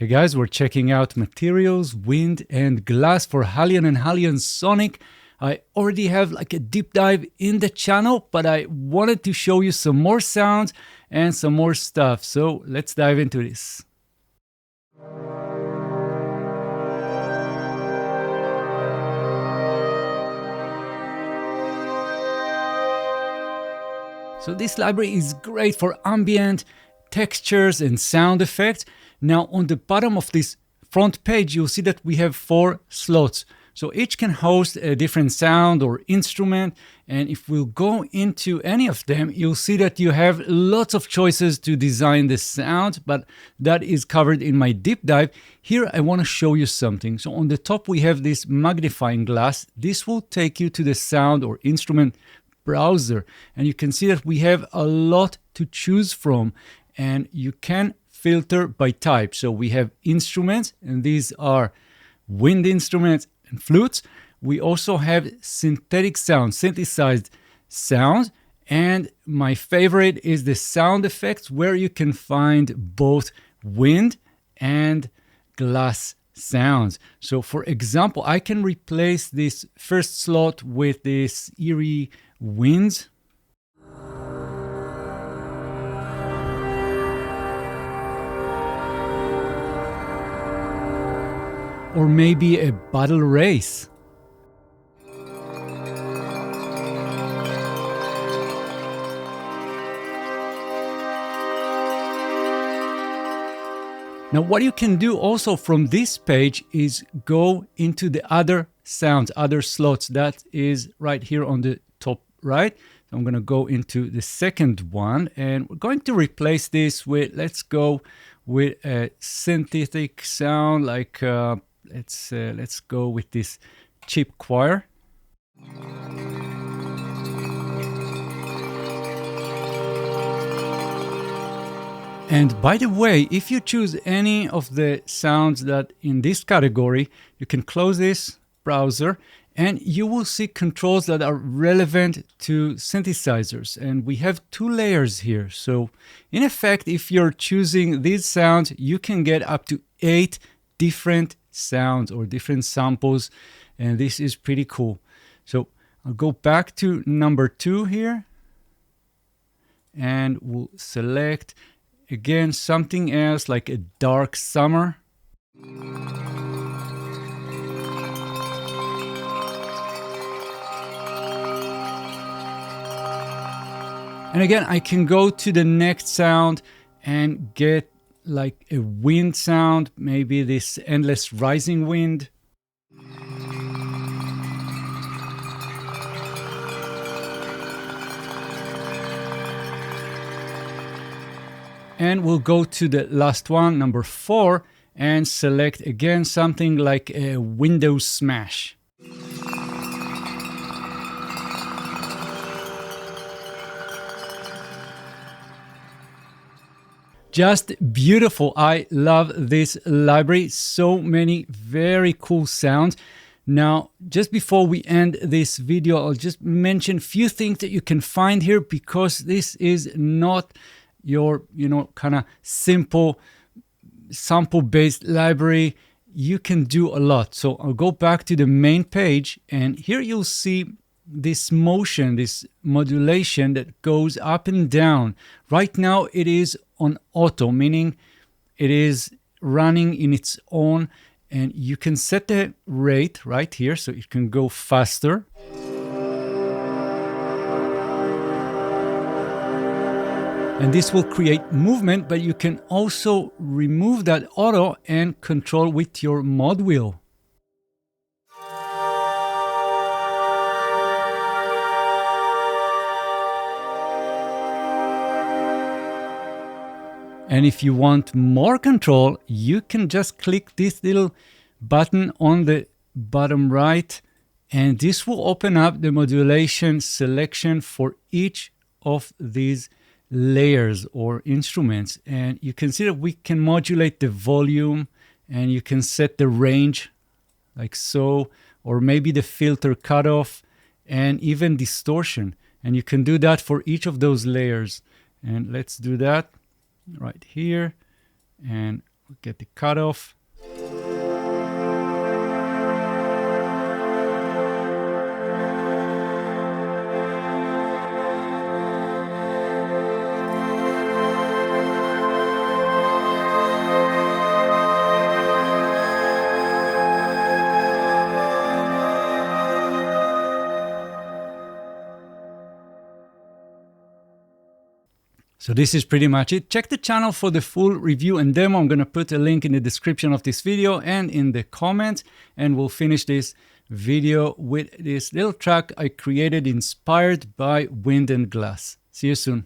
Hey guys, we're checking out materials, wind, and glass for HALion and HALion Sonic. I already have like a deep dive in the channel, but I wanted to show you some more sounds and some more stuff. So let's dive into this. So this library is great for ambient, textures, and sound effects. Now on the bottom of this front page, you'll see that we have 4 slots. So each can host a different sound or instrument. And if we'll go into any of them, you'll see that you have lots of choices to design the sound, but that is covered in my deep dive. Here, I want to show you something. So on the top, we have this magnifying glass. This will take you to the sound or instrument browser. And you can see that we have a lot to choose from, and you can filter by type. So we have instruments, and these are wind instruments and flutes. We also have synthetic sounds, synthesized sounds, and my favorite is the sound effects, where you can find both wind and glass sounds. So for example, I can replace this first slot with this eerie winds. Or maybe a battle race. Now what you can do also from this page is go into the other sounds, other slots. That is right here on the top right. So I'm going to go into the second one, and we're going to replace this with, let's go with a synthetic sound, like let's go with this cheap choir. And by the way, if you choose any of the sounds that in this category, you can close this browser and you will see controls that are relevant to synthesizers. And we have 2 layers here. So in effect, if you're choosing these sounds, you can get up to 8 different sounds or different samples. And this is pretty cool. So I'll go back to number 2 here, and we'll select again something else like a dark summer. And again, I can go to the next sound and get like a wind sound, maybe this endless rising wind. And we'll go to the last one, number 4, and select again something like a window smash. Just beautiful. I love this library. So many very cool sounds. Now, just before we end this video, I'll just mention a few things that you can find here, because this is not your, kind of simple sample-based library. You can do a lot. So I'll go back to the main page, and here you'll see this motion, this modulation that goes up and down. Right now it is on auto, meaning it is running in its own, and you can set the rate right here so it can go faster. And this will create movement, but you can also remove that auto and control with your mod wheel. And if you want more control, you can just click this little button on the bottom right, and this will open up the modulation selection for each of these layers or instruments. And you can see that we can modulate the volume, and you can set the range like so, or maybe the filter cutoff, and even distortion. And you can do that for each of those layers. And let's do that right here. And get the cutoff. So this is pretty much it. Check the channel for the full review and demo. I'm going to put a link in the description of this video and in the comments. And we'll finish this video with this little track I created inspired by wind and glass. See you soon.